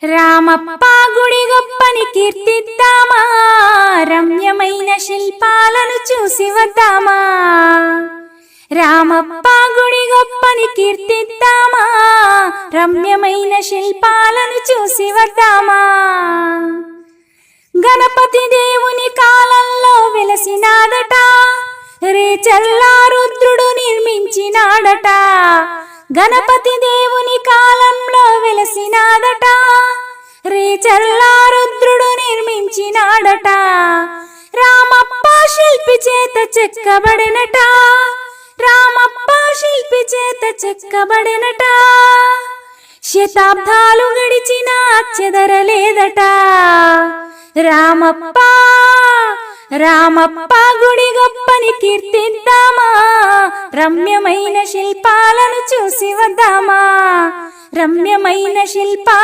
రామప్ప గుడి గొప్పని కీర్తిద్దామా, రమ్యమైన శిల్పాలను చూసి వద్దామా. రామప్ప గుడి గొప్పని కీర్తిద్దామా, రమ్యమైన శిల్పాలను చూసి వద్దామా. గణపతి దేవుని కాలంలో వెలసినాదట, రేచల్లా రుద్రుడు నిర్మించినాడట. గణపతి దేవుని కాలంలో వెలసినాదట, రేచల్లా రుద్రుడు నిర్మించినాడట. రామప్ప శిల్పి చేత చెక్కబడినట, రామప్ప శిల్పి చేత చెక్కబడినట. శతాబ్దాలు గడిచినా చెదరలేదట. రామప్ప రామప్ప గుడి గొప్పని కీర్తిద్దామా, రమ్యమైన శిల్పాలను చూసి వద్దామా. రమ్యమైన శిల్పా